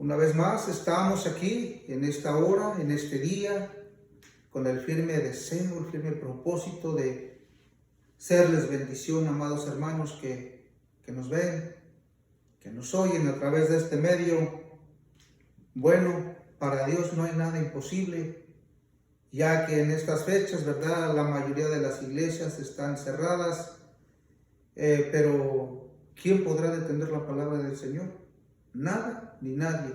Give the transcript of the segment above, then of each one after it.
Una vez más estamos aquí en esta hora, en este día, con el firme deseo, el firme propósito de serles bendición, amados hermanos que nos ven, que nos oyen a través de este medio. Bueno, para Dios no hay nada imposible, ya que en estas fechas, ¿verdad?, la mayoría de las iglesias están cerradas, pero ¿quién podrá detener la palabra del Señor? Nada ni nadie.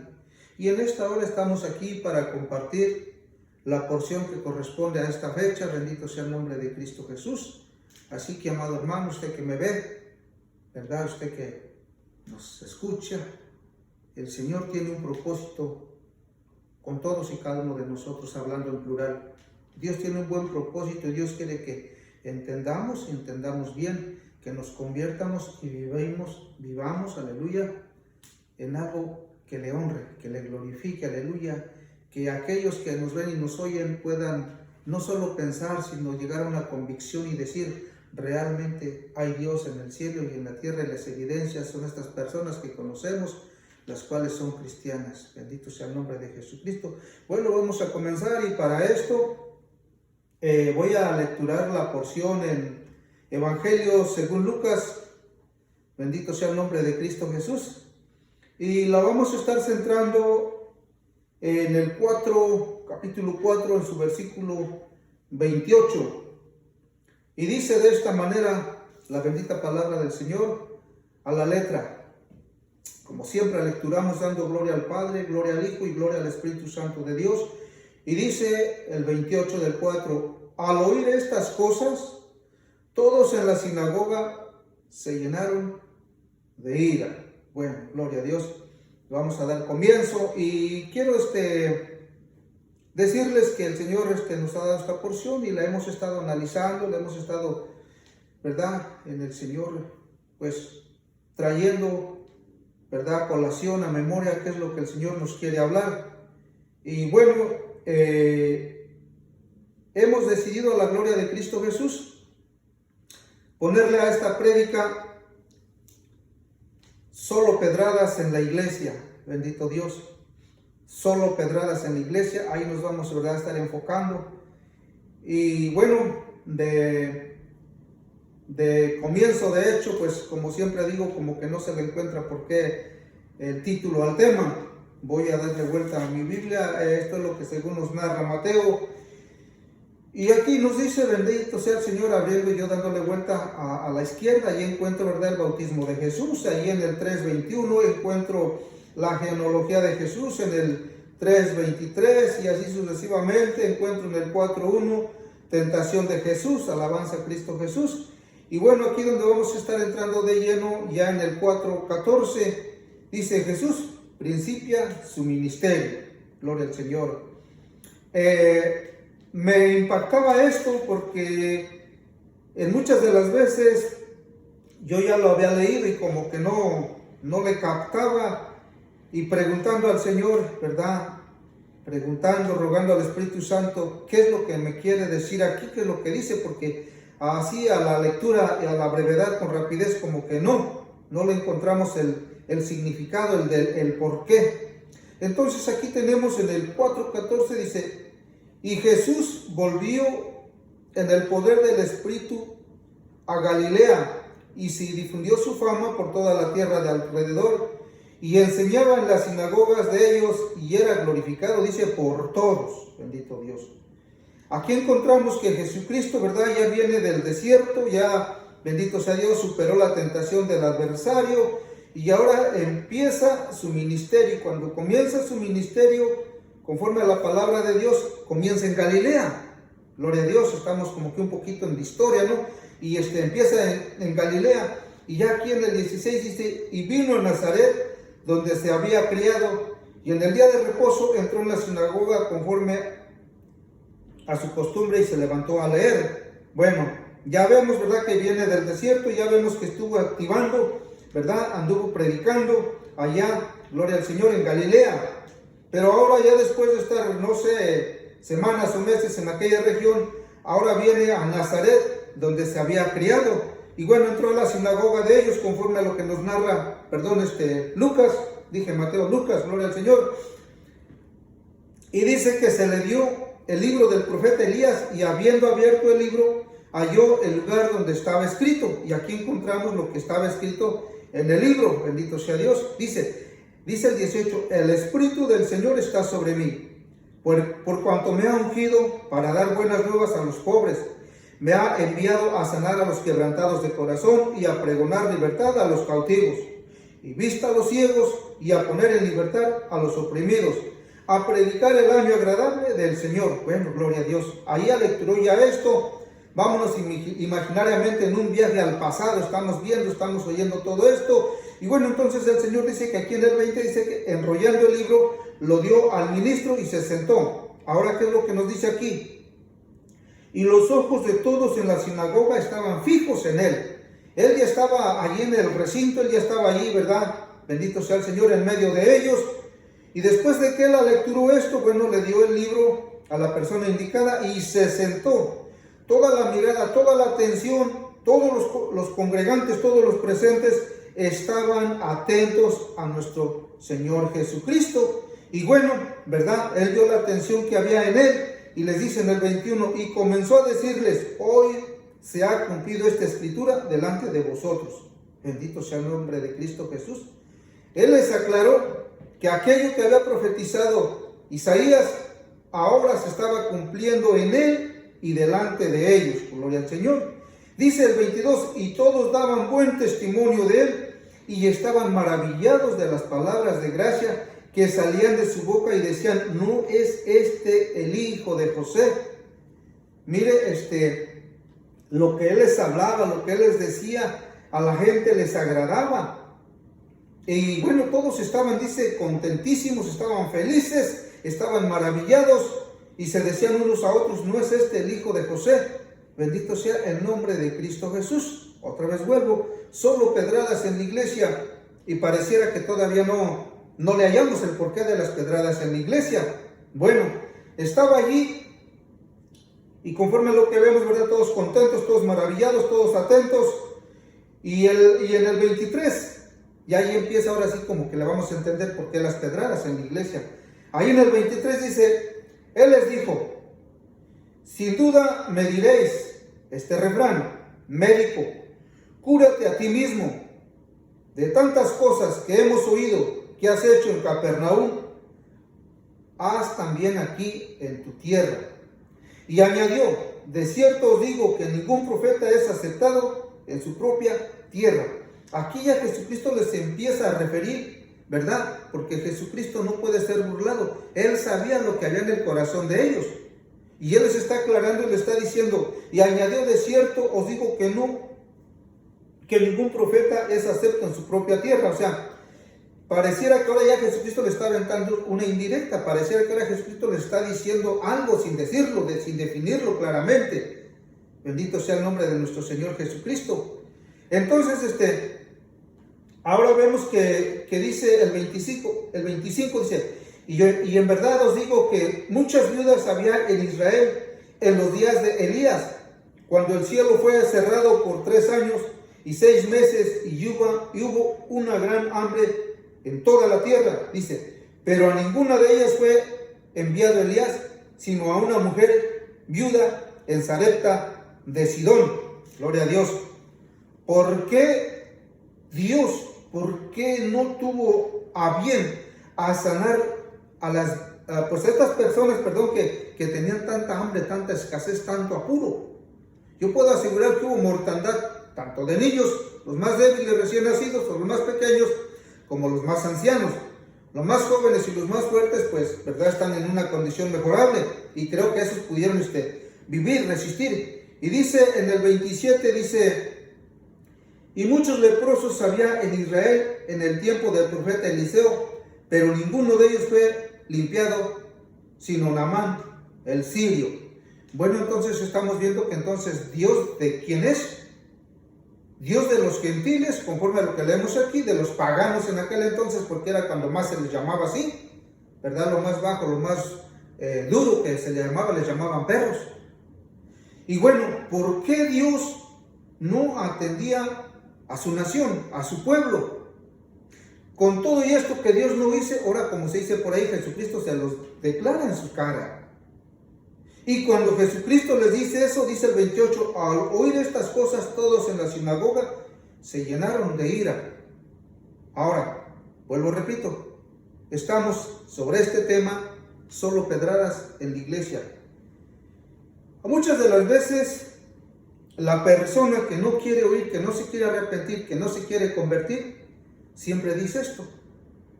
Y en esta hora estamos aquí para compartir la porción que corresponde a esta fecha. Bendito sea el nombre de Cristo Jesús. Así que, amado hermano, usted que me ve, ¿verdad?, usted que nos escucha, el Señor tiene un propósito con todos y cada uno de nosotros, hablando en plural. Dios tiene un buen propósito y Dios quiere que entendamos bien, que nos conviertamos y vivamos, aleluya, en algo que le honre, que le glorifique, aleluya, que aquellos que nos ven y nos oyen puedan no solo pensar, sino llegar a una convicción y decir, realmente hay Dios en el cielo y en la tierra, y las evidencias son estas personas que conocemos, las cuales son cristianas. Bendito sea el nombre de Jesucristo. Bueno, vamos a comenzar, y para esto voy a lecturar la porción en Evangelio según Lucas. Bendito sea el nombre de Cristo Jesús. Y la vamos a estar centrando en el capítulo 4, en su versículo 28. Y dice de esta manera la bendita palabra del Señor a la letra. Como siempre, lecturamos dando gloria al Padre, gloria al Hijo y gloria al Espíritu Santo de Dios. Y dice el 28 del 4, al oír estas cosas, todos en la sinagoga se llenaron de ira. Bueno, gloria a Dios. Vamos a dar comienzo y quiero decirles que el Señor nos ha dado esta porción y la hemos estado analizando, la hemos estado, ¿verdad?, en el Señor, pues trayendo, ¿verdad?, colación, a memoria, qué es lo que el Señor nos quiere hablar. Y bueno, hemos decidido, a la gloria de Cristo Jesús, ponerle a esta prédica solo pedradas en la iglesia. Bendito Dios, solo pedradas en la iglesia. Ahí nos vamos, ¿verdad?, a estar enfocando. Y bueno, de comienzo, de hecho, pues como siempre digo, como que no se le encuentra por qué el título al tema. Voy a darle vuelta a mi Biblia. Esto es lo que según nos narra Mateo. Y aquí nos dice, bendito sea el Señor, abriendo y yo dándole vuelta a la izquierda. Allí encuentro, ¿verdad?, el bautismo de Jesús. Allí en el 3:21 encuentro la genealogía de Jesús. En el 3:23 y así sucesivamente encuentro en el 4:1 tentación de Jesús, alabanza a Cristo Jesús. Y bueno, aquí donde vamos a estar entrando de lleno, ya en el 4:14, dice Jesús principia su ministerio. Gloria al Señor. Me impactaba esto porque en muchas de las veces yo ya lo había leído y como que no le captaba, y preguntando al Señor, ¿verdad?, preguntando, rogando al Espíritu Santo, ¿qué es lo que me quiere decir aquí? ¿Qué es lo que dice? Porque así a la lectura y a la brevedad, con rapidez, como que no le encontramos el significado, el por qué. Entonces aquí tenemos en el 4:14, dice, y Jesús volvió en el poder del Espíritu a Galilea, y se difundió su fama por toda la tierra de alrededor, y enseñaba en las sinagogas de ellos, y era glorificado, dice, por todos. Bendito Dios. Aquí encontramos que Jesucristo, ¿verdad?, ya viene del desierto, ya, bendito sea Dios, superó la tentación del adversario, y ahora empieza su ministerio. Y cuando comienza su ministerio, conforme a la palabra de Dios, comienza en Galilea. Gloria a Dios, estamos como que un poquito en la historia, ¿no? Y empieza en Galilea, y ya aquí en el 16 dice, y vino a Nazaret, donde se había criado, y en el día de reposo entró en la sinagoga conforme a su costumbre y se levantó a leer. Bueno, ya vemos, ¿verdad?, que viene del desierto, ya vemos que estuvo activando, ¿verdad?, anduvo predicando allá, gloria al Señor, en Galilea. Pero ahora, ya después de estar, no sé, semanas o meses en aquella región, ahora viene a Nazaret, donde se había criado. Y bueno, entró a la sinagoga de ellos, conforme a lo que nos narra, Lucas, dije Mateo, Lucas, gloria al Señor, y dice que se le dio el libro del profeta Elías, y habiendo abierto el libro, halló el lugar donde estaba escrito, y aquí encontramos lo que estaba escrito en el libro, bendito sea Dios. Dice el 18, el Espíritu del Señor está sobre mí, por cuanto me ha ungido para dar buenas nuevas a los pobres, me ha enviado a sanar a los quebrantados de corazón y a pregonar libertad a los cautivos, y vista a los ciegos, y a poner en libertad a los oprimidos, a predicar el año agradable del Señor. Bueno, gloria a Dios. Ahí lecturó ya esto. Vámonos imaginariamente en un viaje al pasado, estamos viendo, estamos oyendo todo esto. Y bueno, entonces el Señor dice que aquí en el 20 dice que enrollando el libro lo dio al ministro y se sentó. Ahora, ¿qué es lo que nos dice aquí? Y los ojos de todos en la sinagoga estaban fijos en él. Él ya estaba allí en el recinto, él ya estaba allí, ¿verdad? Bendito sea el Señor en medio de ellos. Y después de que él lecturó esto, bueno, le dio el libro a la persona indicada y se sentó. Toda la mirada, toda la atención, todos los congregantes, todos los presentes estaban atentos a nuestro Señor Jesucristo. Y bueno, ¿verdad? Él dio la atención que había en él y les dice en el 21, y comenzó a decirles, hoy se ha cumplido esta escritura delante de vosotros. Bendito sea el nombre de Cristo Jesús. Él les aclaró que aquello que había profetizado Isaías ahora se estaba cumpliendo en él y delante de ellos. Gloria al Señor. Dice el 22, y todos daban buen testimonio de él y estaban maravillados de las palabras de gracia que salían de su boca, y decían, ¿no es este el hijo de José? Mire, lo que él les hablaba, lo que él les decía, a la gente les agradaba. Y bueno, todos estaban, dice, contentísimos, estaban felices, estaban maravillados, y se decían unos a otros, ¿no es este el hijo de José? Bendito sea el nombre de Cristo Jesús. Otra vez vuelvo, solo pedradas en la iglesia, y pareciera que todavía no le hallamos el porqué de las pedradas en la iglesia. Bueno, estaba allí, y conforme a lo que vemos, ¿verdad? Todos contentos, todos maravillados, todos atentos, y en el 23, y ahí empieza ahora sí como que le vamos a entender por qué las pedradas en la iglesia. Ahí en el 23 dice, él les dijo, sin duda me diréis este refrán, médico, cúrate a ti mismo, de tantas cosas que hemos oído que has hecho en Capernaum, haz también aquí en tu tierra. Y añadió, de cierto os digo que ningún profeta es aceptado en su propia tierra. Aquí ya Jesucristo les empieza a referir, ¿verdad? Porque Jesucristo no puede ser burlado. Él sabía lo que había en el corazón de ellos. Y Él les está aclarando y les está diciendo, y añadió, de cierto os digo que ningún profeta es acepto en su propia tierra. O sea, pareciera que ahora ya Jesucristo le está aventando una indirecta, pareciera que ahora Jesucristo le está diciendo algo sin decirlo, sin definirlo claramente. Bendito sea el nombre de nuestro Señor Jesucristo. Entonces, ahora vemos que dice el 25 dice, y en verdad os digo que muchas viudas había en Israel en los días de Elías, cuando el cielo fue cerrado por 3 años y 6 meses, y hubo una gran hambre en toda la tierra, dice, pero a ninguna de ellas fue enviado Elías, sino a una mujer viuda en Sarepta de Sidón. Gloria a Dios. ¿Por qué no tuvo a bien a sanar a estas personas, que tenían tanta hambre, tanta escasez, tanto apuro? Yo puedo asegurar que hubo mortandad, tanto de niños, los más débiles recién nacidos, o los más pequeños, como los más ancianos. Los más jóvenes y los más fuertes, pues, ¿verdad?, están en una condición mejorable, y creo que esos pudieron vivir, resistir. Y dice en el 27, dice, y muchos leprosos había en Israel en el tiempo del profeta Eliseo, pero ninguno de ellos fue limpiado, sino Naamán, el sirio. Bueno, entonces estamos viendo que entonces Dios, ¿de quién es? Dios de los gentiles, conforme a lo que leemos aquí, de los paganos en aquel entonces, porque era cuando más se les llamaba así, ¿verdad? Lo más bajo, lo más duro que se les llamaban perros. Y bueno, ¿por qué Dios no atendía a su nación, a su pueblo? Con todo y esto que Dios no hizo, ahora como se dice por ahí, Jesucristo se los declara en su cara. Y cuando Jesucristo les dice eso, dice el 28, al oír estas cosas todos en la sinagoga se llenaron de ira. Ahora, vuelvo, repito, estamos sobre este tema, solo pedradas en la iglesia. Muchas de las veces la persona que no quiere oír, que no se quiere arrepentir, que no se quiere convertir, siempre dice esto: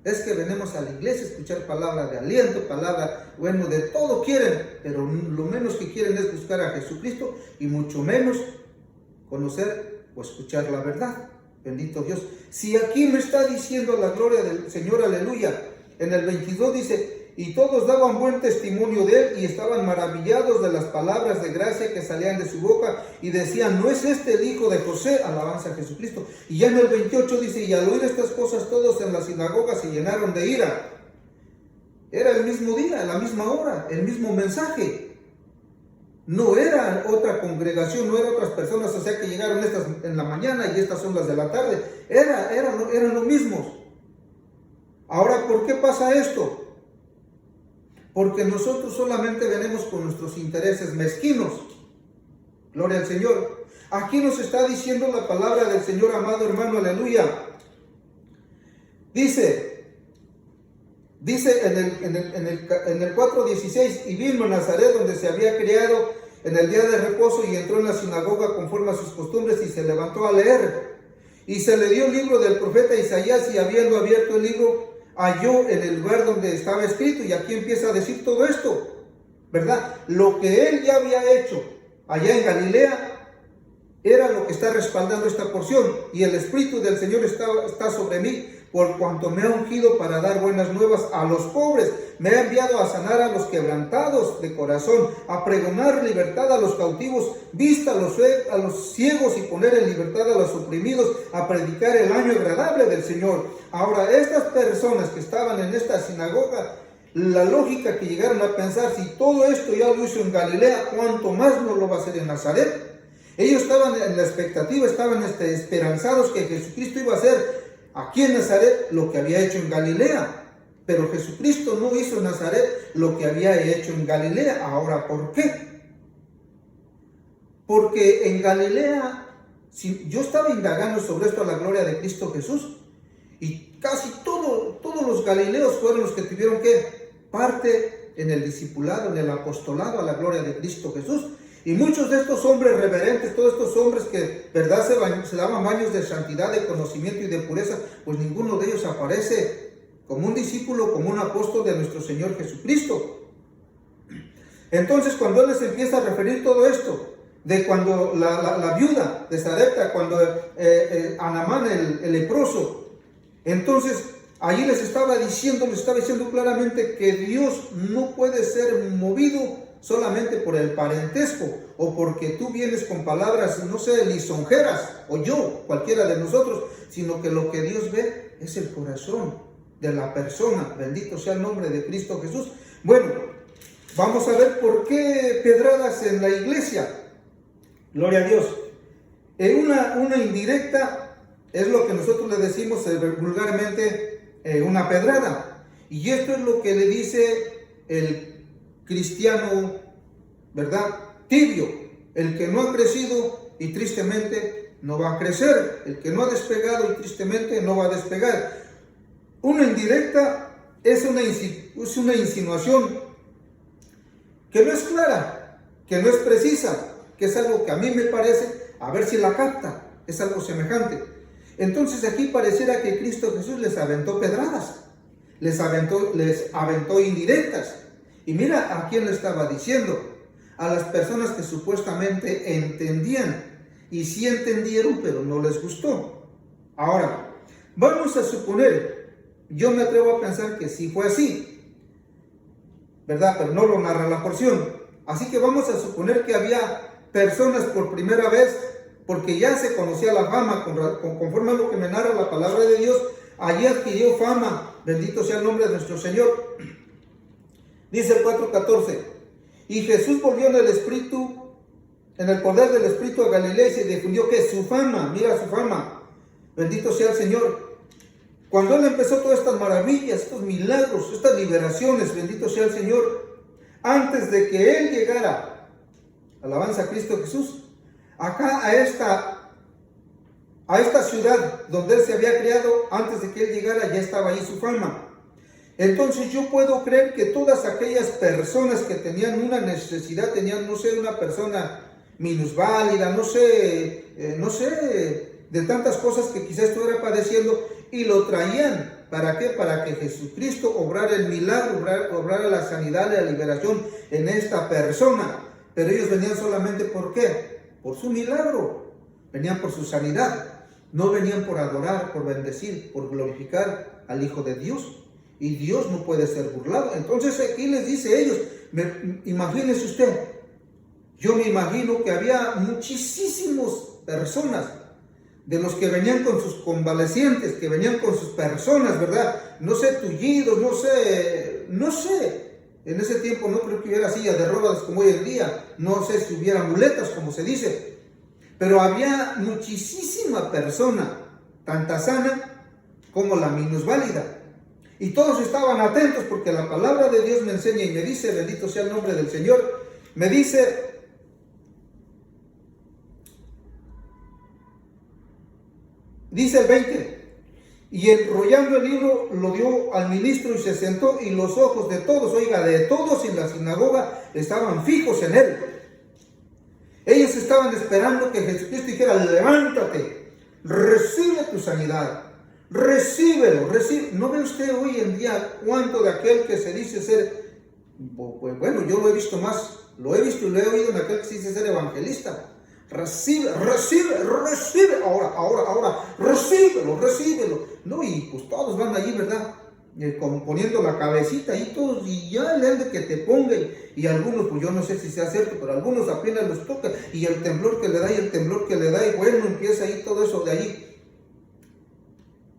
es que venimos a la iglesia a escuchar palabra de aliento, palabra, bueno, de todo quieren, pero lo menos que quieren es buscar a Jesucristo y mucho menos conocer o escuchar la verdad. Bendito Dios. Si aquí me está diciendo la gloria del Señor, aleluya, en el 22 dice: y todos daban buen testimonio de él y estaban maravillados de las palabras de gracia que salían de su boca y decían: ¿no es este el hijo de José? Alabanza a Jesucristo. Y ya en el 28 dice: y al oír estas cosas todos en la sinagoga se llenaron de ira. Era el mismo día, la misma hora, el mismo mensaje. No era otra congregación, no eran otras personas, o sea que llegaron estas en la mañana y estas son las de la tarde. Eran los mismos. Ahora, ¿por qué pasa esto? Porque nosotros solamente venimos con nuestros intereses mezquinos. Gloria al Señor. Aquí nos está diciendo la palabra del Señor, amado hermano, aleluya. Dice en el 4:16: y vino a Nazaret, donde se había criado, en el día de reposo, y entró en la sinagoga conforme a sus costumbres, y se levantó a leer. Y se le dio el libro del profeta Isaías, y habiendo abierto el libro, halló en el lugar donde estaba escrito. Y aquí empieza a decir todo esto, ¿verdad? Lo que él ya había hecho allá en Galilea era lo que está respaldando esta porción. Y el Espíritu del Señor está sobre mí, por cuanto me ha ungido para dar buenas nuevas a los pobres. Me ha enviado a sanar a los quebrantados de corazón, a pregonar libertad a los cautivos, vista a los ciegos, y poner en libertad a los oprimidos, a predicar el año agradable del Señor. Ahora, estas personas que estaban en esta sinagoga, la lógica que llegaron a pensar: si todo esto ya lo hizo en Galilea, ¿cuánto más no lo va a hacer en Nazaret? Ellos estaban en la expectativa, estaban esperanzados que Jesucristo iba a hacer aquí en Nazaret lo que había hecho en Galilea. Pero Jesucristo no hizo en Nazaret lo que había hecho en Galilea. Ahora, ¿por qué? Porque en Galilea, yo estaba indagando sobre esto, a la gloria de Cristo Jesús, y casi todos los galileos fueron los que tuvieron que parte en el discipulado, en el apostolado, a la gloria de Cristo Jesús. Y muchos de estos hombres reverentes, todos estos hombres que, verdad, se daban baños de santidad, de conocimiento y de pureza, pues ninguno de ellos aparece como un discípulo, como un apóstol de nuestro Señor Jesucristo. Entonces, cuando él les empieza a referir todo esto, de cuando la viuda de Sarepta, cuando Anamán el leproso, entonces allí les estaba diciendo claramente que Dios no puede ser movido solamente por el parentesco, o porque tú vienes con palabras, no sé, lisonjeras, o yo, cualquiera de nosotros, sino que lo que Dios ve es el corazón de la persona. Bendito sea el nombre de Cristo Jesús. Bueno, vamos a ver por qué pedradas en la iglesia. Gloria a Dios. Una indirecta es lo que nosotros le decimos vulgarmente una pedrada. Y esto es lo que le dice el cristiano, ¿verdad?, tibio, el que no ha crecido y tristemente no va a crecer, el que no ha despegado y tristemente no va a despegar. Una indirecta es una insinuación que no es clara, que no es precisa, que es algo que a mí me parece, a ver si la capta, es algo semejante. Entonces aquí pareciera que Cristo Jesús les aventó pedradas, les aventó indirectas. Y mira a quién le estaba diciendo: a las personas que supuestamente entendían, y sí entendieron, pero no les gustó. Ahora, vamos a suponer, yo me atrevo a pensar que sí fue así, ¿verdad? Pero no lo narra la porción. Así que vamos a suponer que había personas por primera vez, porque ya se conocía la fama, conforme a lo que me narra la palabra de Dios, allí adquirió fama, bendito sea el nombre de nuestro Señor. Dice el 4:14: y Jesús volvió en el poder del Espíritu a Galilea, y se difundió que su fama, mira su fama, bendito sea el Señor, Cuando Él empezó todas estas maravillas, estos milagros, estas liberaciones, bendito sea el Señor, antes de que Él llegara, alabanza a Cristo Jesús, acá a esta ciudad donde Él se había criado, antes de que Él llegara ya estaba ahí su fama. Entonces yo puedo creer que todas aquellas personas que tenían una necesidad, tenían, no sé, una persona minusválida, no sé, de tantas cosas que quizás estuviera padeciendo, y lo traían, ¿para qué? Para que Jesucristo obrara el milagro, obrara la sanidad, la liberación en esta persona. Pero ellos venían solamente ¿por qué? Por su milagro, venían por su sanidad, no venían por adorar, por bendecir, por glorificar al Hijo de Dios. Y Dios no puede ser burlado. Entonces aquí les dice a ellos, imagínese usted, yo me imagino que había muchísimas personas de los que venían con sus convalecientes, que venían con sus personas, ¿verdad? No sé, tullidos, no sé. En ese tiempo no creo que hubiera sillas de ruedas como hoy en día, no sé si hubiera muletas como se dice, pero había muchísima persona, tanta sana como la minusválida. Y todos estaban atentos porque la palabra de Dios me enseña y me dice, bendito sea el nombre del Señor, me dice el 20, y enrollando el libro lo dio al ministro y se sentó, y los ojos de todos, oiga, de todos en la sinagoga estaban fijos en él. Ellos estaban esperando que Jesucristo dijera, levántate, recibe tu sanidad. Recíbelo, recibe. ¿No ve usted hoy en día cuánto de aquel que se dice ser, pues bueno, yo lo he visto y lo he oído en aquel que se dice ser evangelista? Recibe, ahora, recíbelo. No, y pues todos van allí, ¿verdad? Como poniendo la cabecita y todos, y ya le han de que te ponga, y algunos, pues yo no sé si sea cierto, pero algunos apenas los toca, y el temblor que le da, y bueno, empieza ahí todo eso de allí.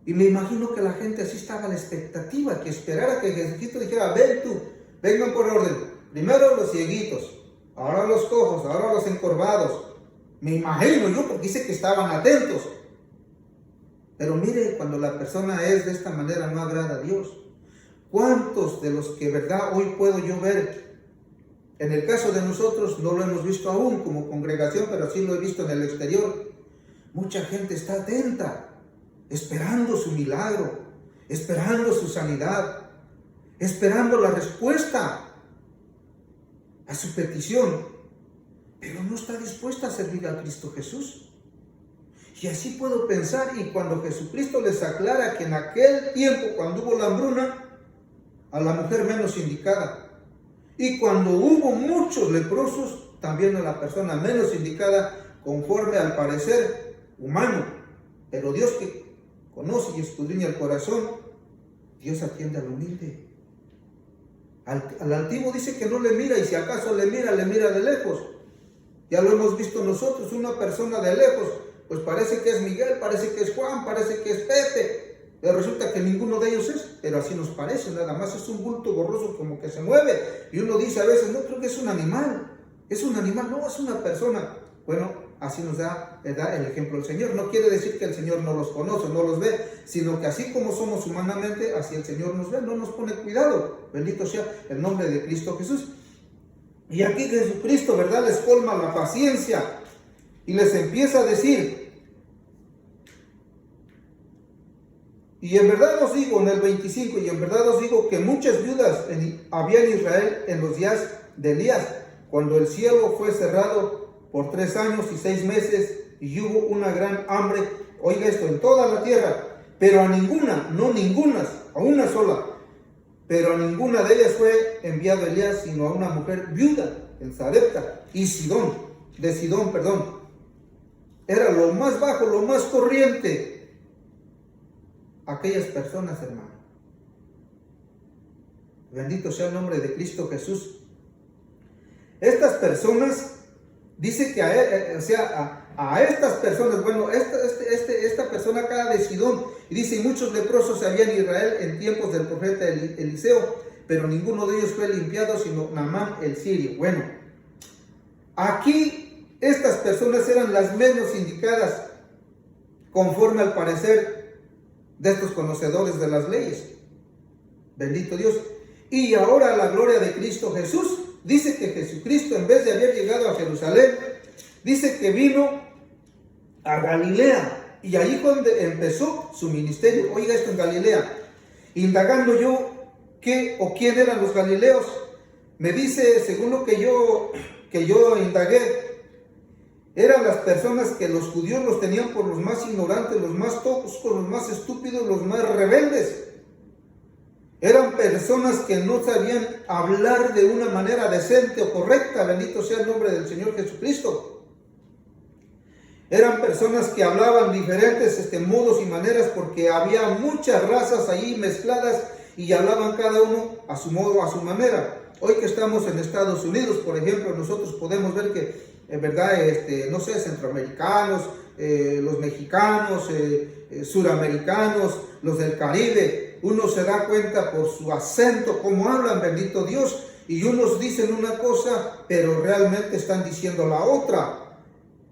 Y me imagino que la gente así estaba a la expectativa, que esperara que Jesucristo dijera, ven tú, vengan por orden. Primero los cieguitos, ahora los cojos, ahora los encorvados. Me imagino yo, porque dice que estaban atentos. Pero mire, cuando la persona es de esta manera, no agrada a Dios. ¿Cuántos de los que, verdad, hoy puedo yo ver? En el caso de nosotros, no lo hemos visto aún como congregación, pero sí lo he visto en el exterior. Mucha gente está atenta, esperando su milagro, esperando su sanidad, esperando la respuesta a su petición, pero no está dispuesta a servir a Cristo Jesús. Y así puedo pensar, y cuando Jesucristo les aclara que en aquel tiempo, cuando hubo la hambruna, a la mujer menos indicada, y cuando hubo muchos leprosos, también a la persona menos indicada, conforme al parecer humano, pero Dios que conoce y escudriña el corazón, Dios atiende al humilde. Al altivo dice que no le mira, y si acaso le mira de lejos. Ya lo hemos visto nosotros, una persona de lejos, pues parece que es Miguel, parece que es Juan, parece que es Pepe, pero resulta que ninguno de ellos es, pero así nos parece, nada más es un bulto borroso como que se mueve, y uno dice a veces, no, creo que es un animal, no, es una persona. Bueno, así nos da el ejemplo el Señor. No quiere decir que el Señor no los conoce, no los ve, sino que así como somos humanamente, así el Señor nos ve, no nos pone cuidado. Bendito sea el nombre de Cristo Jesús. Y aquí Jesucristo, ¿verdad?, les colma la paciencia y les empieza a decir, y en verdad os digo, en el 25, y en verdad os digo que muchas viudas había en Israel en los días de Elías, cuando el cielo fue cerrado por 3 años y 6 meses, y hubo una gran hambre, oiga esto, en toda la tierra, pero a ninguna, no ningunas, a una sola, pero a ninguna de ellas fue enviado Elías, sino a una mujer viuda en Sarepta y de Sidón, era lo más bajo, lo más corriente, aquellas personas, hermano. Bendito sea el nombre de Cristo Jesús. Estas personas, dice que a estas personas, bueno, esta persona acá de Sidón, y dice, muchos leprosos había en Israel en tiempos del profeta Eliseo, pero ninguno de ellos fue limpiado, sino Naamán el sirio. Bueno, aquí estas personas eran las menos indicadas, conforme al parecer de estos conocedores de las leyes. Bendito Dios. Y ahora la gloria de Cristo Jesús. Dice que Jesucristo, en vez de haber llegado a Jerusalén, dice que vino a Galilea. Y ahí fue donde empezó su ministerio. Oiga esto, en Galilea. Indagando yo qué o quién eran los galileos, me dice, según lo que yo indagué, eran las personas que los judíos los tenían por los más ignorantes, los más toscos, los más estúpidos, los más rebeldes. Eran personas que no sabían hablar de una manera decente o correcta. Bendito sea el nombre del Señor Jesucristo. Eran personas que hablaban diferentes modos y maneras, porque había muchas razas ahí mezcladas y hablaban cada uno a su modo, a su manera. Hoy que estamos en Estados Unidos, por ejemplo, nosotros podemos ver que, en verdad, no sé, centroamericanos, los mexicanos, suramericanos, los del Caribe, uno se da cuenta por su acento, cómo hablan, bendito Dios, y unos dicen una cosa, pero realmente están diciendo la otra.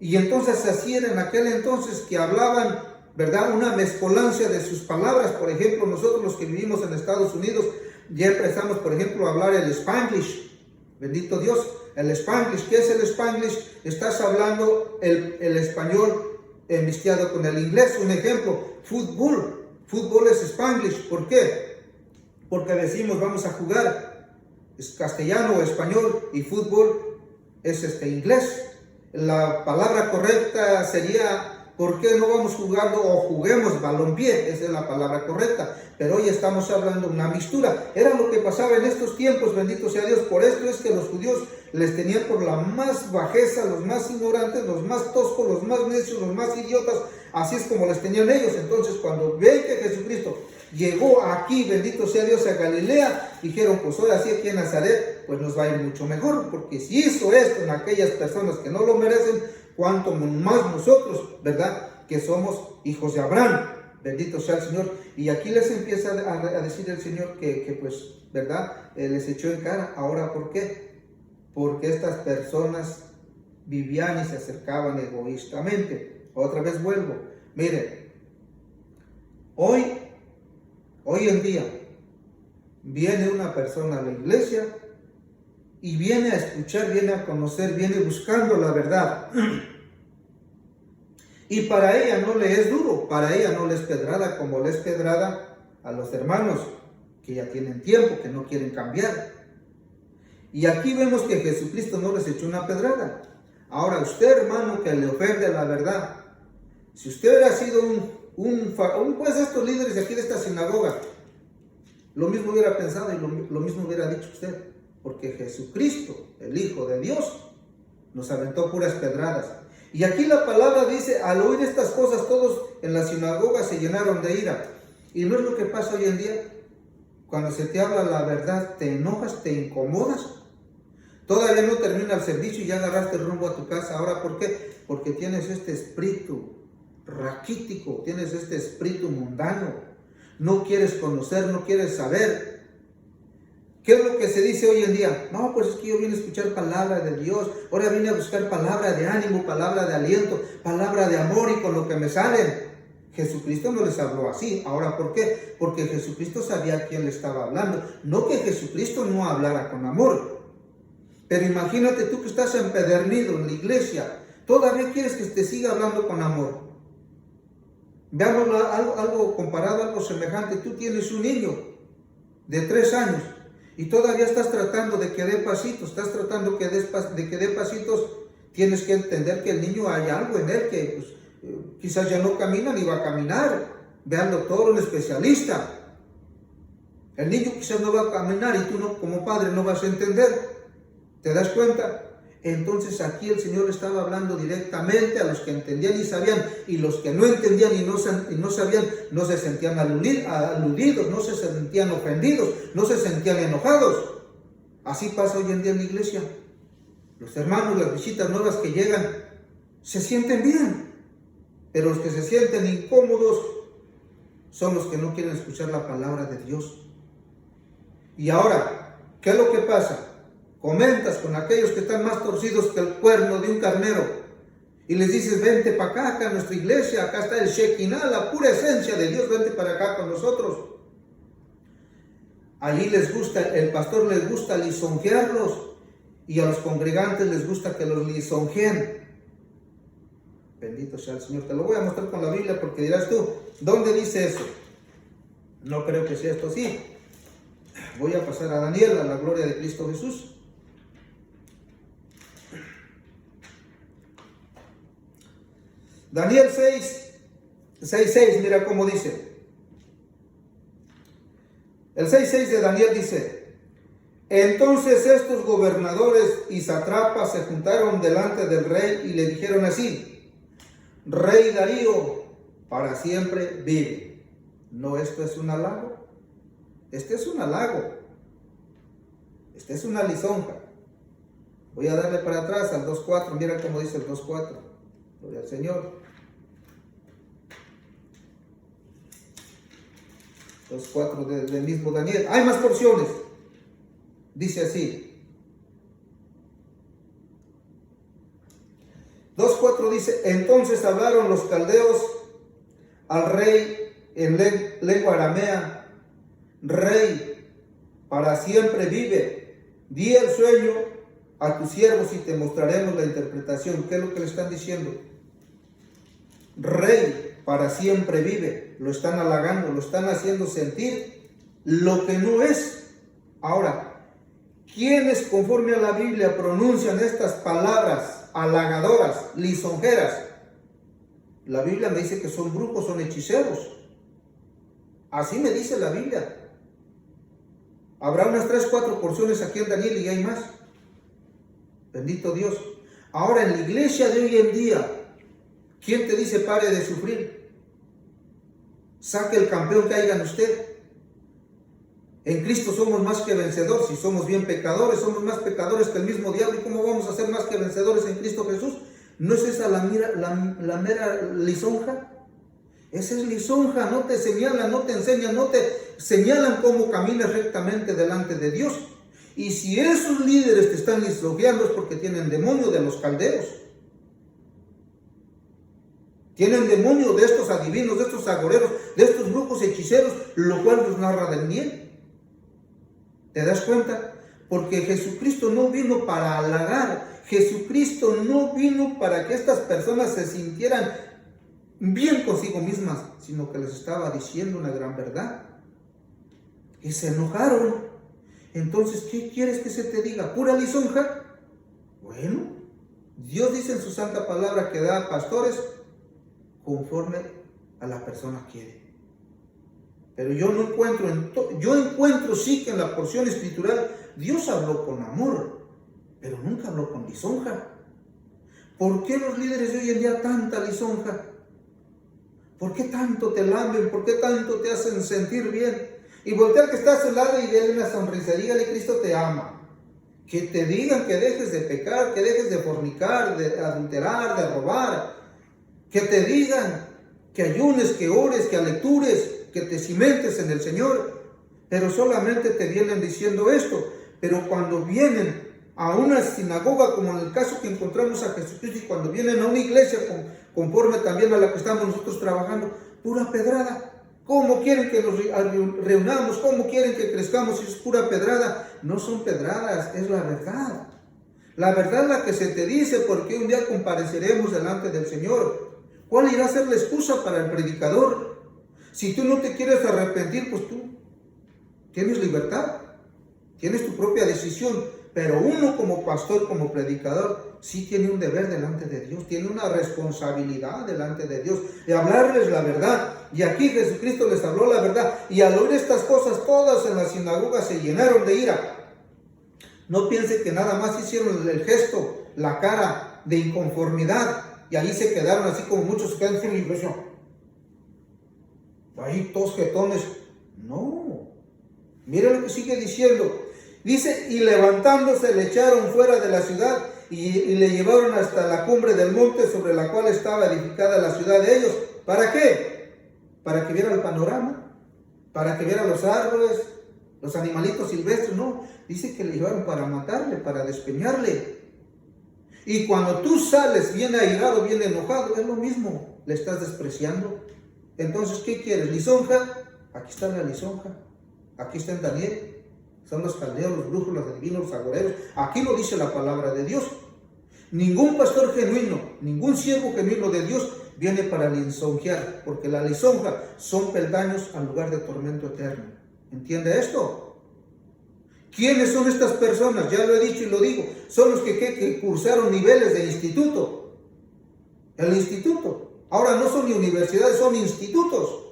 Y entonces así era en aquel entonces, que hablaban, ¿verdad?, una mezcolancia de sus palabras. Por ejemplo, nosotros los que vivimos en Estados Unidos, ya empezamos, por ejemplo, a hablar el Spanglish. Bendito Dios, el Spanglish. ¿Qué es el Spanglish? Estás hablando el español mezclado con el inglés. Un ejemplo, fútbol. Fútbol es Spanglish. ¿Por qué? Porque decimos vamos a jugar. Es castellano o español, y fútbol es inglés. La palabra correcta sería, ¿por qué no vamos jugando o juguemos balompié? Esa es la palabra correcta. Pero hoy estamos hablando de una mixtura. Era lo que pasaba en estos tiempos, bendito sea Dios. Por esto es que los judíos les tenían por la más bajeza, los más ignorantes, los más toscos, los más necios, los más idiotas. Así es como les tenían ellos. Entonces, cuando ven que Jesucristo llegó aquí, bendito sea Dios, a Galilea, dijeron, pues ahora sí, aquí en Nazaret, pues nos va a ir mucho mejor, porque si hizo esto en aquellas personas que no lo merecen, cuanto más nosotros, ¿verdad?, que somos hijos de Abraham. Bendito sea el Señor. Y aquí les empieza a decir el Señor que pues, ¿verdad?, les echó en cara. Ahora, ¿por qué? Porque estas personas vivían y se acercaban egoístamente. Otra vez vuelvo. Miren, hoy en día, viene una persona a la iglesia y viene a escuchar, viene a conocer, viene buscando la verdad. Y para ella no le es duro, para ella no le es pedrada, como le es pedrada a los hermanos que ya tienen tiempo, que no quieren cambiar. Y aquí vemos que Jesucristo no les echó una pedrada. Ahora, usted, hermano, que le ofende la verdad, si usted hubiera sido pues estos líderes de aquí de esta sinagoga, lo mismo hubiera pensado y lo mismo hubiera dicho usted, porque Jesucristo, el Hijo de Dios, nos aventó puras pedradas. Y aquí la palabra dice, al oír estas cosas, todos en la sinagoga se llenaron de ira. Y no es lo que pasa hoy en día. Cuando se te habla la verdad, te enojas, te incomodas. Todavía no termina el servicio y ya agarraste el rumbo a tu casa. Ahora, ¿por qué? Porque tienes este espíritu raquítico, tienes este espíritu mundano. No quieres conocer, no quieres saber. ¿Qué es lo que se dice hoy en día? No, pues es que yo vine a escuchar palabra de Dios. Ahora vine a buscar palabra de ánimo, palabra de aliento, palabra de amor, y con lo que me salen. Jesucristo no les habló así. Ahora, ¿por qué? Porque Jesucristo sabía a quién le estaba hablando. No que Jesucristo no hablara con amor. Pero imagínate tú que estás empedernido en la iglesia. Todavía quieres que te siga hablando con amor. Veamos algo comparado, algo semejante. Tú tienes un niño de 3 años y todavía estás tratando de que dé pasitos, de que dé pasitos. Tienes que entender que el niño hay algo en él que pues, quizás ya no camina ni va a caminar. Ve al doctor, un especialista. El niño quizás no va a caminar y tú no, como padre no vas a entender. ¿Te das cuenta? Entonces aquí el Señor estaba hablando directamente a los que entendían y sabían, y los que no entendían y no sabían, no se sentían aludidos, no se sentían ofendidos, no se sentían enojados. Así pasa hoy en día en la iglesia. Los hermanos, las visitas nuevas que llegan, se sienten bien, pero los que se sienten incómodos son los que no quieren escuchar la palabra de Dios. Y ahora, ¿qué es lo que pasa? Comentas con aquellos que están más torcidos que el cuerno de un carnero. y les dices, vente para acá, acá en nuestra iglesia, acá está el Shekinah, la pura esencia de Dios, vente para acá con nosotros. Allí les gusta, el pastor les gusta lisonjearlos y a los congregantes les gusta que los lisonjeen. Bendito sea el Señor. Te lo voy a mostrar con la Biblia porque dirás tú, ¿dónde dice eso? No creo que sea esto así. Voy a pasar a Daniel, a la gloria de Cristo Jesús. Daniel 6:6, mira cómo dice. El 6:6 de Daniel dice, entonces estos gobernadores y satrapas se juntaron delante del rey y le dijeron así, Rey Darío, para siempre vive. ¿No esto es un halago? Este es un halago. Este es una lisonja. Voy a darle para atrás al 2:4, mira cómo dice el 2:4. Gloria al Señor. 2:4 del mismo Daniel. Hay más porciones. Dice así. 2:4 dice, entonces hablaron los caldeos al rey en lengua aramea, Rey, para siempre vive, di el sueño a tus siervos y te mostraremos la interpretación. ¿Qué es lo que le están diciendo? Rey, para siempre vive. Lo están halagando, lo están haciendo sentir lo que no es. Ahora, ¿quiénes conforme a la Biblia pronuncian estas palabras halagadoras, lisonjeras? La Biblia me dice que son brujos, son hechiceros. Así me dice la Biblia. Habrá unas 3-4 porciones aquí en Daniel y hay más. Bendito Dios. Ahora en la iglesia de hoy en día, ¿quién te dice pare de sufrir? Saque el campeón que haya en usted. En Cristo somos más que vencedores. Si somos bien pecadores, somos más pecadores que el mismo diablo. ¿Y cómo vamos a ser más que vencedores en Cristo Jesús? ¿No es esa la mera lisonja? Esa es lisonja, no te señalan, no te enseñan, no te señalan cómo caminas rectamente delante de Dios. Y si esos líderes te están lisonjeando es porque tienen demonio de los caldeos. Tienen demonio de estos adivinos, de estos agoreros, de estos brujos hechiceros, lo cual nos narra Daniel. ¿Te das cuenta? Porque Jesucristo no vino para halagar. Jesucristo no vino para que estas personas se sintieran bien consigo mismas, sino que les estaba diciendo una gran verdad. Y se enojaron. Entonces, ¿qué quieres que se te diga? ¿Pura lisonja? Bueno, Dios dice en su santa palabra que da a pastores conforme a la persona quiere. Pero yo no encuentro, yo encuentro sí que en la porción escritural Dios habló con amor, pero nunca habló con lisonja. ¿Por qué los líderes de hoy en día tanta lisonja? ¿Por qué tanto te lamben? ¿Por qué tanto te hacen sentir bien? Y voltea al que está a su lado y dale una sonrisa. Dígale, Cristo te ama. Que te digan que dejes de pecar, que dejes de fornicar, de adulterar, de robar. Que te digan que ayunes, que ores, que alectures, que te cimentes en el Señor. Pero solamente te vienen diciendo esto. Pero cuando vienen a una sinagoga, como en el caso que encontramos a Jesucristo, y cuando vienen a una iglesia conforme también a la que estamos nosotros trabajando, pura pedrada. ¿Cómo quieren que nos reunamos? ¿Cómo quieren que crezcamos si es pura pedrada? No son pedradas, es la verdad. La verdad es la que se te dice, porque un día compareceremos delante del Señor. ¿Cuál irá a ser la excusa para el predicador? Si tú no te quieres arrepentir, pues tú tienes libertad, tienes tu propia decisión. Pero uno como pastor, como predicador, sí tiene un deber delante de Dios, tiene una responsabilidad delante de Dios, de hablarles la verdad. Y aquí Jesucristo les habló la verdad. Y al oír estas cosas, todas en la sinagoga se llenaron de ira. No piense que nada más hicieron el gesto, la cara de inconformidad, y ahí se quedaron así como muchos quedan sin impresión. Ahí todos jetones. No. Mire lo que sigue diciendo. Dice, y levantándose le echaron fuera de la ciudad y le llevaron hasta la cumbre del monte sobre la cual estaba edificada la ciudad de ellos. ¿Para qué? Para que viera el panorama, para que viera los árboles, los animalitos silvestres. No, dice que le llevaron para matarle, para despeñarle. Y cuando tú sales bien airado, bien enojado, es lo mismo, le estás despreciando. Entonces, ¿qué quieres? ¿Lisonja? Aquí está la lisonja. Aquí está en Daniel. Son los caldeos, los brujos, los adivinos, los agoreros. Aquí lo dice la palabra de Dios. Ningún pastor genuino, ningún siervo genuino de Dios viene para lisonjear, porque la lisonja son peldaños al lugar de tormento eterno. ¿Entiende esto? ¿Quiénes son estas personas? Ya lo he dicho y lo digo. Son los que cursaron niveles de instituto. El instituto. Ahora no son ni universidades, son institutos.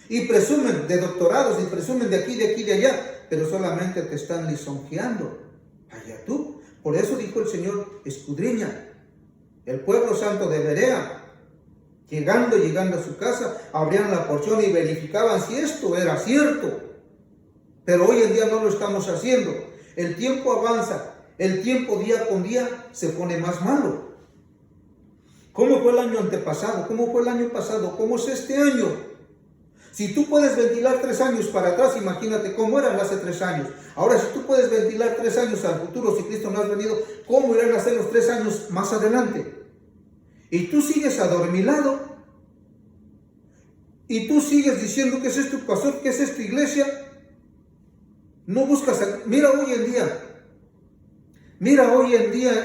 Y presumen de doctorados, y presumen de aquí, de allá, pero solamente te están lisonjeando. Allá tú. Por eso dijo el Señor, escudriña. El pueblo santo de Berea, llegando a su casa, abrían la porción y verificaban si esto era cierto. Pero hoy en día no lo estamos haciendo. El tiempo avanza, el tiempo día con día se pone más malo. ¿Cómo fue el año antepasado? ¿Cómo fue el año pasado? ¿Cómo es este año? Si tú puedes ventilar 3 años para atrás, imagínate cómo eran hace 3 años. Ahora, si tú puedes ventilar 3 años al futuro, si Cristo no ha venido, ¿cómo irán a ser los 3 años más adelante? Y tú sigues adormilado. Y tú sigues diciendo que ese es tu pastor, que esa es tu iglesia. No buscas, mira hoy en día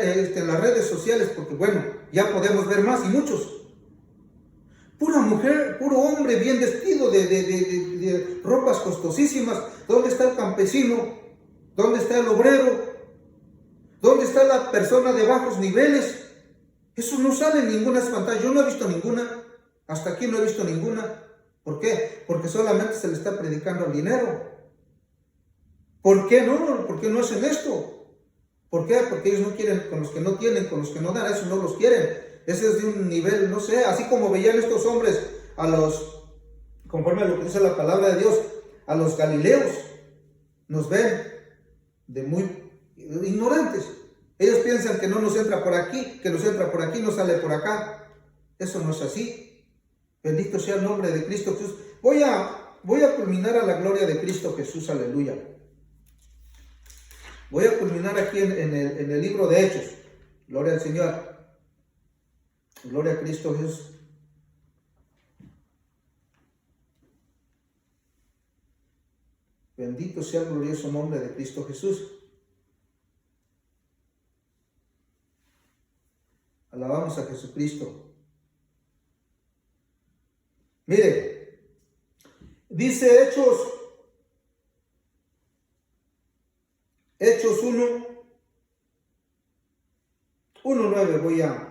en las redes sociales, porque bueno, ya podemos ver más y muchos. Pura mujer, puro hombre bien vestido de ropas costosísimas. ¿Dónde está el campesino? ¿Dónde está el obrero? ¿Dónde está la persona de bajos niveles? Eso no sale en ninguna pantalla. Yo no he visto ninguna. Hasta aquí no he visto ninguna. ¿Por qué? Porque solamente se le está predicando al dinero. ¿Por qué no? ¿Por qué no hacen esto? ¿Por qué? Porque ellos no quieren con los que no tienen, con los que no dan, eso no los quieren. Ese es de un nivel, no sé, así como veían estos hombres a los, conforme a lo que dice la palabra de Dios, a los galileos, nos ven de muy ignorantes. Ellos piensan que no nos entra por aquí, que nos entra por aquí, no sale por acá. Eso no es así. Bendito sea el nombre de Cristo Jesús. Voy a culminar a la gloria de Cristo Jesús, aleluya. Voy a culminar aquí en el libro de Hechos. Gloria al Señor. Gloria a Cristo Jesús. Bendito sea el glorioso nombre de Cristo Jesús. Alabamos a Jesucristo. Mire, dice Hechos 1:9,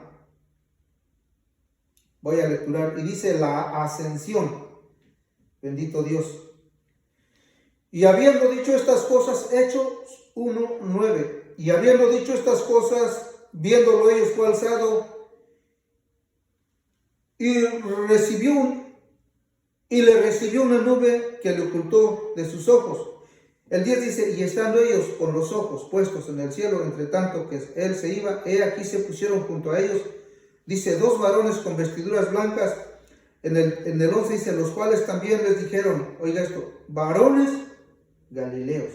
voy a lecturar, y dice la ascensión. Bendito Dios. Y habiendo dicho estas cosas, Hechos 1:9, y habiendo dicho estas cosas, viéndolo ellos fue alzado y le recibió una nube que le ocultó de sus ojos. El 10 dice, y estando ellos con los ojos puestos en el cielo, entre tanto que él se iba, he aquí se pusieron junto a ellos, dice, 2 varones con vestiduras blancas. En el 11 dice, los cuales también les dijeron, oiga esto, varones galileos.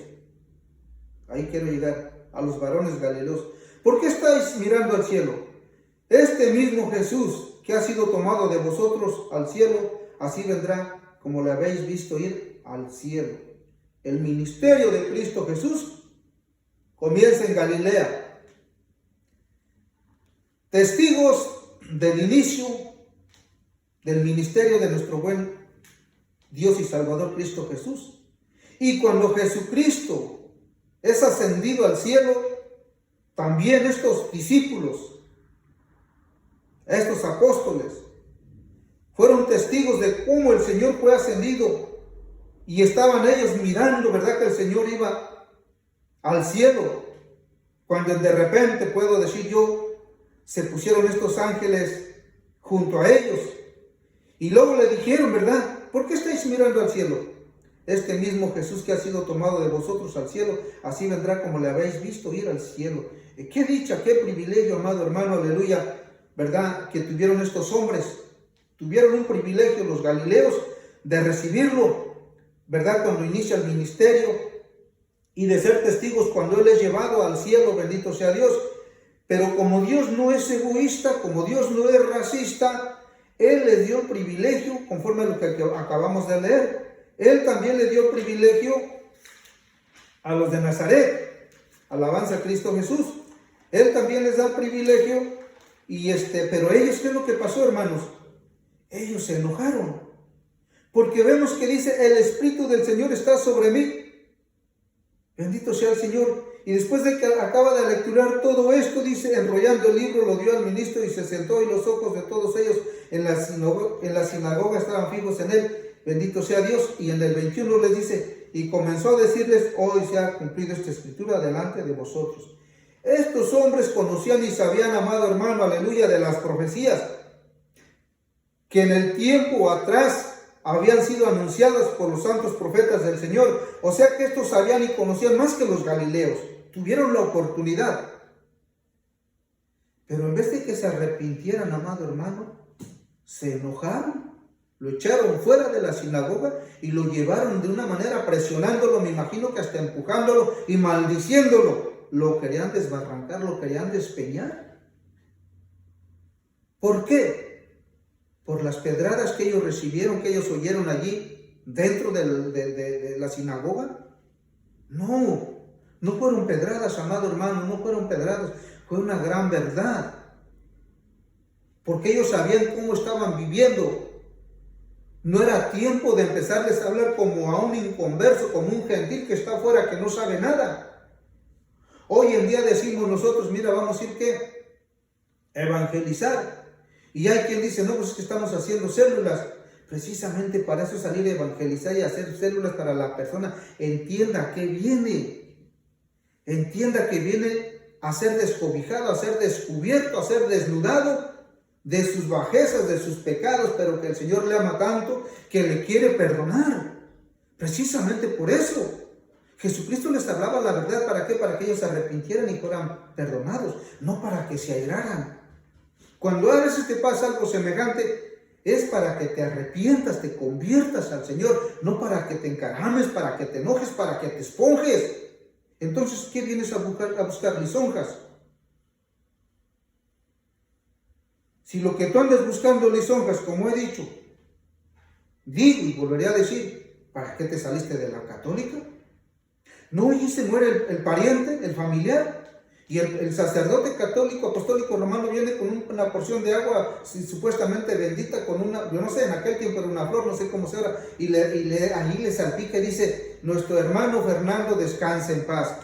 Ahí quiero llegar, a los varones galileos. ¿Por qué estáis mirando al cielo? Este mismo Jesús que ha sido tomado de vosotros al cielo, así vendrá como le habéis visto ir al cielo. El ministerio de Cristo Jesús comienza en Galilea. Testigos del inicio del ministerio de nuestro buen Dios y Salvador Cristo Jesús. Y cuando Jesucristo es ascendido al cielo, también estos discípulos, estos apóstoles, fueron testigos de cómo el Señor fue ascendido. Y estaban ellos mirando, ¿verdad? Que el Señor iba al cielo. Cuando de repente, puedo decir yo, se pusieron estos ángeles junto a ellos. Y luego le dijeron, ¿verdad? ¿Por qué estáis mirando al cielo? Este mismo Jesús que ha sido tomado de vosotros al cielo, así vendrá como le habéis visto ir al cielo. Qué dicha, qué privilegio, amado hermano, aleluya, ¿verdad? Que tuvieron estos hombres. Tuvieron un privilegio los galileos de recibirlo, ¿verdad? Cuando inicia el ministerio y de ser testigos cuando Él es llevado al cielo, bendito sea Dios. Pero como Dios no es egoísta, como Dios no es racista, Él le dio privilegio, conforme a lo que acabamos de leer. Él también le dio privilegio a los de Nazaret. Alabanza a Cristo Jesús. Él también les da privilegio. Pero ellos, ¿qué es lo que pasó, hermanos? Ellos se enojaron. Porque vemos que dice, el Espíritu del Señor está sobre mí. Bendito sea el Señor. Y después de que acaba de lecturar todo esto, dice, enrollando el libro, lo dio al ministro y se sentó, y los ojos de todos ellos en la sinagoga estaban fijos en él. Bendito sea Dios. Y en el 21 les dice, y comenzó a decirles, hoy se ha cumplido esta escritura delante de vosotros. Estos hombres conocían y sabían, amado hermano, aleluya, de las profecías, que en el tiempo atrás habían sido anunciadas por los santos profetas del Señor. O sea que estos sabían y conocían más que los galileos. Tuvieron la oportunidad. Pero en vez de que se arrepintieran, amado hermano, se enojaron. Lo echaron fuera de la sinagoga y lo llevaron de una manera presionándolo, me imagino que hasta empujándolo y maldiciéndolo. Lo querían desbarrancar, lo querían despeñar. ¿Por qué? Por las pedradas que ellos recibieron, que ellos oyeron allí dentro de la sinagoga. No fueron pedradas, amado hermano, no fueron pedradas, fue una gran verdad. Porque ellos sabían cómo estaban viviendo. No era tiempo de empezarles a hablar como a un inconverso, como un gentil que está afuera, que no sabe nada. Hoy en día decimos nosotros, mira, vamos a ir ¿qué? Evangelizar. Y hay quien dice, no, pues es que estamos haciendo células. Precisamente para eso salir a evangelizar y hacer células para la persona entienda que viene. Entienda que viene a ser descobijado, a ser descubierto, a ser desnudado de sus bajezas, de sus pecados, pero que el Señor le ama tanto que le quiere perdonar. Precisamente por eso. Jesucristo les hablaba la verdad, ¿para qué? Para que ellos se arrepintieran y fueran perdonados, no para que se airaran. Cuando a veces te pasa algo semejante, es para que te arrepientas, te conviertas al Señor, no para que te encarames, para que te enojes, para que te esponjes. Entonces, ¿qué vienes a buscar lisonjas? Si lo que tú andas buscando lisonjas, como he dicho, digo y volveré a decir, ¿para qué te saliste de la católica? No, y se muere el pariente, el familiar, y el sacerdote católico, apostólico romano viene con una porción de agua supuestamente bendita, con una, yo no sé, en aquel tiempo era una flor, no sé cómo se llama, y allí le salpica y dice, nuestro hermano Fernando descansa en paz.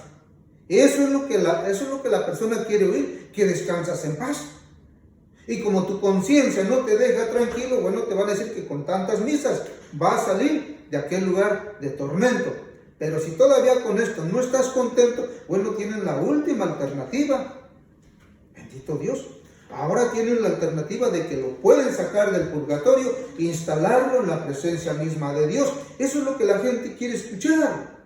Eso es lo que la persona quiere oír, que descansas en paz. Y como tu conciencia no te deja tranquilo, bueno, te van a decir que con tantas misas vas a salir de aquel lugar de tormento. Pero si todavía con esto no estás contento, bueno, tienen la última alternativa. Bendito Dios. Ahora tienen la alternativa de que lo pueden sacar del purgatorio e instalarlo en la presencia misma de Dios. Eso es lo que la gente quiere escuchar.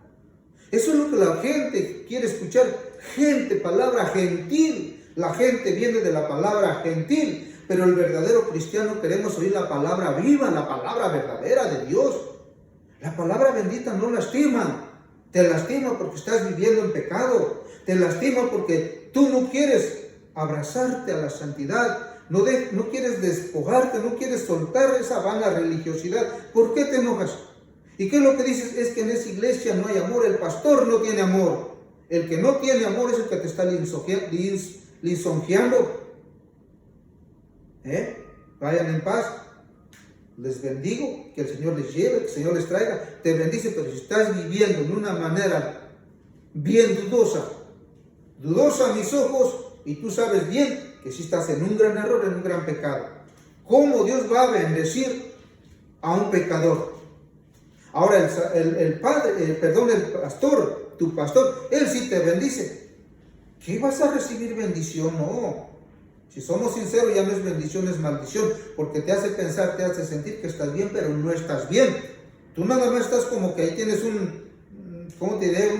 Eso es lo que la gente quiere escuchar. Gente, palabra gentil. La gente viene de la palabra gentil. Pero el verdadero cristiano queremos oír la palabra viva, la palabra verdadera de Dios. La palabra bendita no lastima. Te lastima porque estás viviendo en pecado. Te lastima porque tú no quieres abrazarte a la santidad. No quieres despojarte, no quieres soltar esa vana religiosidad. ¿Por qué te enojas? ¿Y qué es lo que dices? Es que en esa iglesia no hay amor. El pastor no tiene amor. El que no tiene amor es el que te está lisonjeando. Vayan en paz. Les bendigo, que el Señor les lleve, que el Señor les traiga, te bendice, pero si estás viviendo de una manera bien dudosa a mis ojos, y tú sabes bien que si estás en un gran error, en un gran pecado, ¿cómo Dios va a bendecir a un pecador? Ahora el pastor, tu pastor, él sí te bendice. ¿Qué vas a recibir bendición? No. Si somos sinceros, ya no es bendición, es maldición, porque te hace pensar, te hace sentir que estás bien, pero no estás bien. Tú nada más estás como que ahí tienes ¿cómo te diré?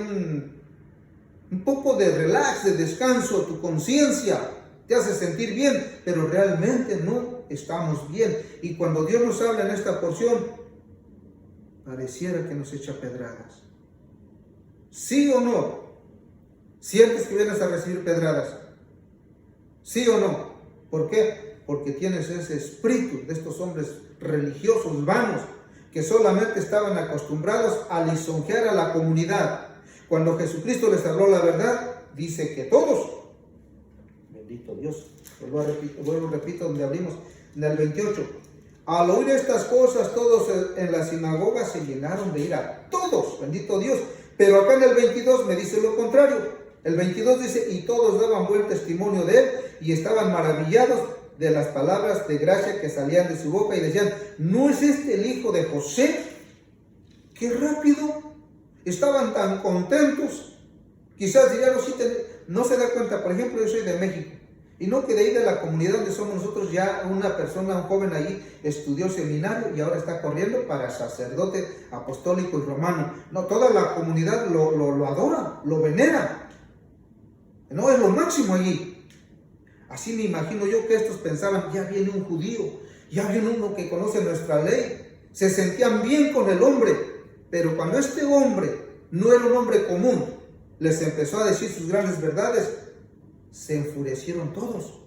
Un poco de relax, de descanso, tu conciencia te hace sentir bien, pero realmente no estamos bien. Y cuando Dios nos habla en esta porción, pareciera que nos echa pedradas. ¿Sí o no? ¿Sientes que vienes a recibir pedradas? ¿Sí o no? ¿Por qué? Porque tienes ese espíritu de estos hombres religiosos vanos que solamente estaban acostumbrados a lisonjear a la comunidad. Cuando Jesucristo les habló la verdad, dice que todos, bendito Dios, repito donde abrimos, en el 28, al oír estas cosas, todos en la sinagoga se llenaron de ira. Todos, bendito Dios. Pero acá en el 22 me dice lo contrario. El 22 dice, y todos daban buen testimonio de él y estaban maravillados de las palabras de gracia que salían de su boca y decían, ¿no es este el hijo de José? ¡Qué rápido! Estaban tan contentos. Quizás dirían, no se da cuenta. Por ejemplo, yo soy de México. Y no que de ahí de la comunidad donde somos nosotros, ya una persona, un joven ahí, estudió seminario y ahora está corriendo para sacerdote apostólico y romano. No, toda la comunidad lo adora, lo venera. No, es lo máximo allí. Así me imagino yo que estos pensaban, ya viene un judío, ya viene uno que conoce nuestra ley. Se sentían bien con el hombre, pero cuando este hombre no era un hombre común, les empezó a decir sus grandes verdades, se enfurecieron todos.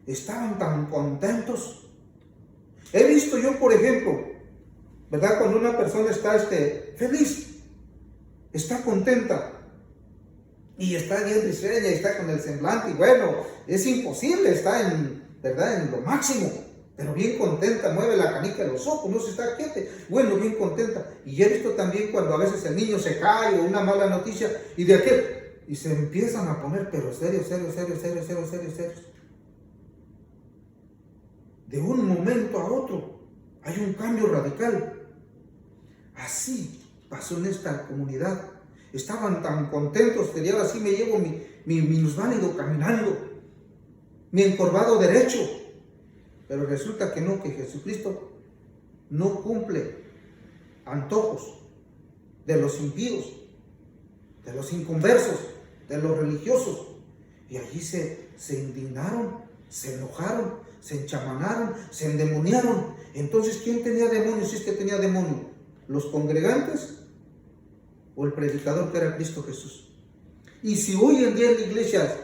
Estaban tan contentos. He visto yo, por ejemplo, ¿verdad? Cuando una persona está feliz, está contenta, y está bien risueña, y está con el semblante, y bueno, es imposible, está ¿verdad? En lo máximo, pero bien contenta, mueve la canica de los ojos, no se está quieta, bueno, bien contenta. Y he visto también cuando a veces el niño se cae o una mala noticia, y de aquel, y se empiezan a poner, pero serios. De un momento a otro, hay un cambio radical. Así pasó en esta comunidad. Estaban tan contentos que ahora sí me llevo mi minusválido caminando, mi encorvado derecho. Pero resulta que no, que Jesucristo no cumple antojos de los impíos, de los inconversos, de los religiosos. Y allí se indignaron, se enojaron, se enchamanaron, se endemoniaron. Entonces, ¿quién tenía demonios si es que tenía demonios? ¿Los congregantes o el predicador que era Cristo Jesús? Y si hoy en día en la iglesia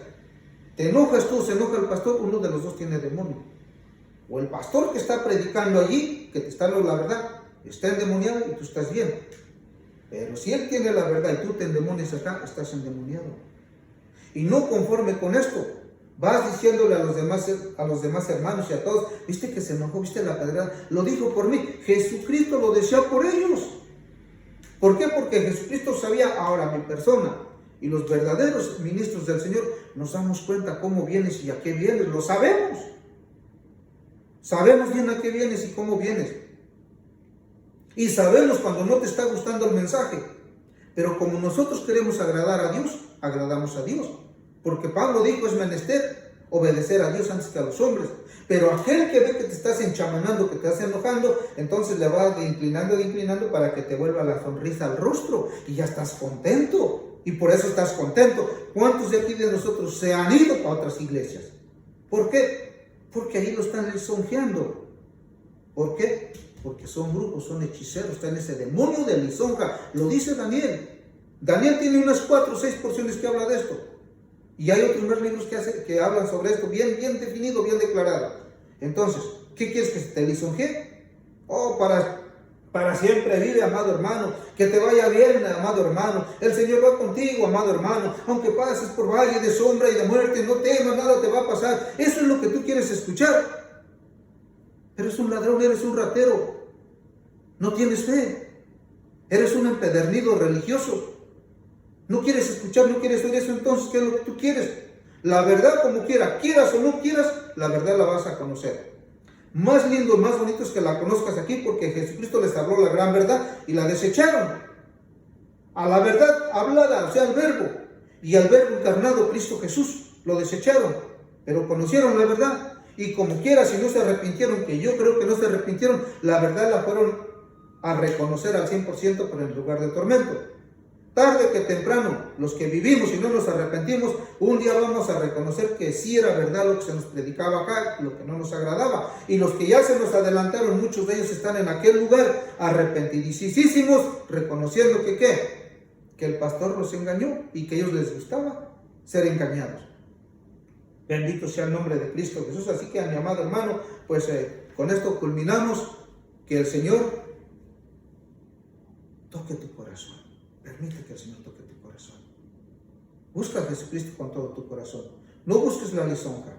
te enojas tú, se enoja el pastor, uno de los dos tiene demonio. O el pastor que está predicando allí, que te está dando la verdad, está endemoniado y tú estás bien. Pero si él tiene la verdad y tú te endemonias acá, estás endemoniado. Y no conforme con esto, vas diciéndole a los demás hermanos y a todos, viste que se enojó, viste la pedrada, lo dijo por mí. Jesucristo lo decía por ellos. ¿Por qué? Porque Jesucristo sabía, ahora mi persona y los verdaderos ministros del Señor nos damos cuenta cómo vienes y a qué vienes, lo sabemos. Sabemos bien a qué vienes y cómo vienes. Y sabemos cuando no te está gustando el mensaje. Pero como nosotros queremos agradar a Dios, agradamos a Dios. Porque Pablo dijo, es menester obedecer a Dios antes que a los hombres. Pero aquel que ve que te estás enchamanando, que te estás enojando, entonces le va inclinando para que te vuelva la sonrisa al rostro. Y ya estás contento. Y por eso estás contento. ¿Cuántos de aquí de nosotros se han ido para otras iglesias? ¿Por qué? Porque ahí lo están lisonjeando. ¿Por qué? Porque son brujos, son hechiceros, está en ese demonio de lisonja. Lo dice Daniel. Daniel tiene unas 4 o 6 porciones que habla de esto. Y hay otros más libros que hablan sobre esto, bien definido, bien declarado. Entonces, ¿qué quieres que te lisonjee? Oh, para siempre vive, amado hermano. Que te vaya bien, amado hermano. El Señor va contigo, amado hermano. Aunque pases por valle de sombra y de muerte, no temas, nada te va a pasar. Eso es lo que tú quieres escuchar. Eres un ladrón, eres un ratero. No tienes fe. Eres un empedernido religioso. No quieres escuchar, no quieres oír eso, entonces, ¿qué es lo que tú quieres? La verdad, como quieras o no quieras, la verdad la vas a conocer. Más lindo, más bonito es que la conozcas aquí, porque Jesucristo les habló la gran verdad y la desecharon. A la verdad hablada, o sea, al verbo, y al verbo encarnado, Cristo Jesús, lo desecharon, pero conocieron la verdad. Y como quiera, si no se arrepintieron, que yo creo que no se arrepintieron, la verdad la fueron a reconocer al 100% por el lugar de tormento. Tarde que temprano, los que vivimos y no nos arrepentimos, un día vamos a reconocer que sí era verdad lo que se nos predicaba acá, lo que no nos agradaba. Y los que ya se nos adelantaron, muchos de ellos están en aquel lugar arrepentidísimos, reconociendo que ¿qué? Que el pastor los engañó y que a ellos les gustaba ser engañados. Bendito sea el nombre de Cristo Jesús. Así que a mi amado hermano, pues con esto culminamos. Que el Señor toque tu corazón. Permite que el Señor toque tu corazón. Busca a Jesucristo con todo tu corazón. No busques la lisonja.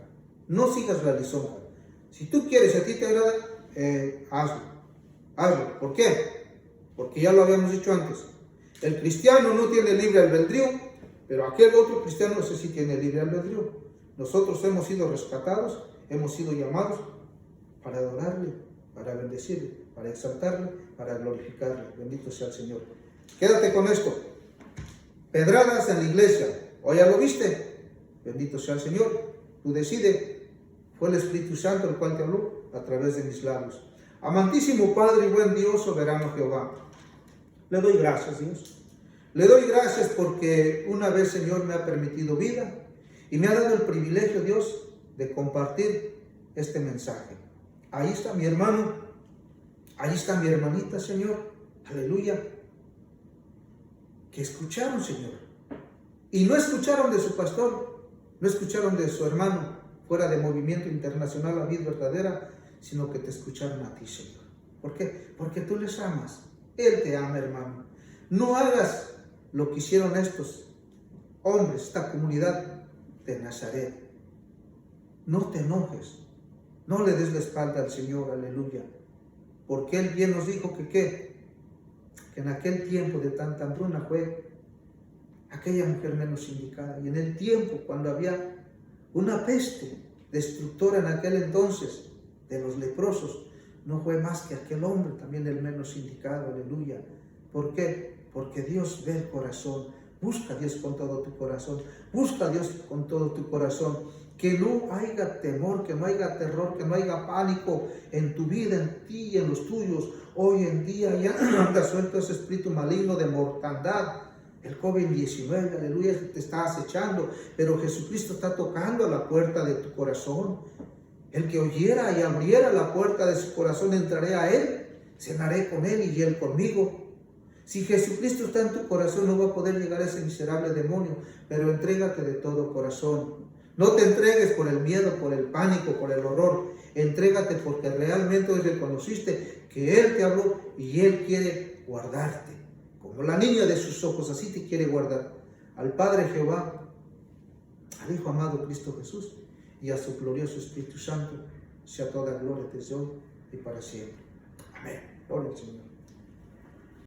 No sigas la lisonja. Si tú quieres, si a ti te agrada, hazlo. Hazlo. ¿Por qué? Porque ya lo habíamos dicho antes. El cristiano no tiene libre albedrío, pero aquel otro cristiano ese sí tiene libre albedrío. Nosotros hemos sido rescatados, hemos sido llamados para adorarle, para bendecirle, para exaltarle, para glorificarle. Bendito sea el Señor. Quédate con esto. Pedradas en la iglesia. ¿O ya lo viste? Bendito sea el Señor. Tú decides. Fue el Espíritu Santo el cual te habló a través de mis labios. Amantísimo Padre y buen Dios, soberano Jehová. Le doy gracias, Dios. Le doy gracias porque una vez, Señor, me ha permitido vida y me ha dado el privilegio, Dios, de compartir este mensaje. Ahí está mi hermano, ahí está mi hermanita, Señor, aleluya, que escucharon, Señor, y no escucharon de su pastor, no escucharon de su hermano, fuera de Movimiento Internacional La Vid Verdadera, sino que te escucharon a ti, Señor. ¿Por qué? Porque tú les amas, Él te ama, hermano. No hagas lo que hicieron estos hombres, esta comunidad de Nazaret. No te enojes. No le des la espalda al Señor, aleluya. Porque Él bien nos dijo que en aquel tiempo de tanta hambruna fue aquella mujer menos indicada. Y en el tiempo cuando había una peste destructora en aquel entonces de los leprosos, no fue más que aquel hombre también el menos indicado, aleluya. ¿Por qué? Porque Dios ve el corazón. Busca a Dios con todo tu corazón. Busca a Dios con todo tu corazón. Que no haya temor, que no haya terror, que no haya pánico en tu vida, en ti y en los tuyos. Hoy en día ya anda suelto ese espíritu maligno de mortandad. El COVID-19, aleluya, te está acechando, pero Jesucristo está tocando a la puerta de tu corazón. El que oyera y abriera la puerta de su corazón, entraré a Él, cenaré con Él y Él conmigo. Si Jesucristo está en tu corazón, no va a poder llegar a ese miserable demonio, pero entrégate de todo corazón. No te entregues por el miedo, por el pánico, por el horror. Entrégate porque realmente hoy reconociste que Él te habló y Él quiere guardarte. Como la niña de sus ojos, así te quiere guardar. Al Padre Jehová, al Hijo amado Cristo Jesús y a su glorioso Espíritu Santo, sea toda gloria desde hoy y para siempre. Amén. Gloria al Señor.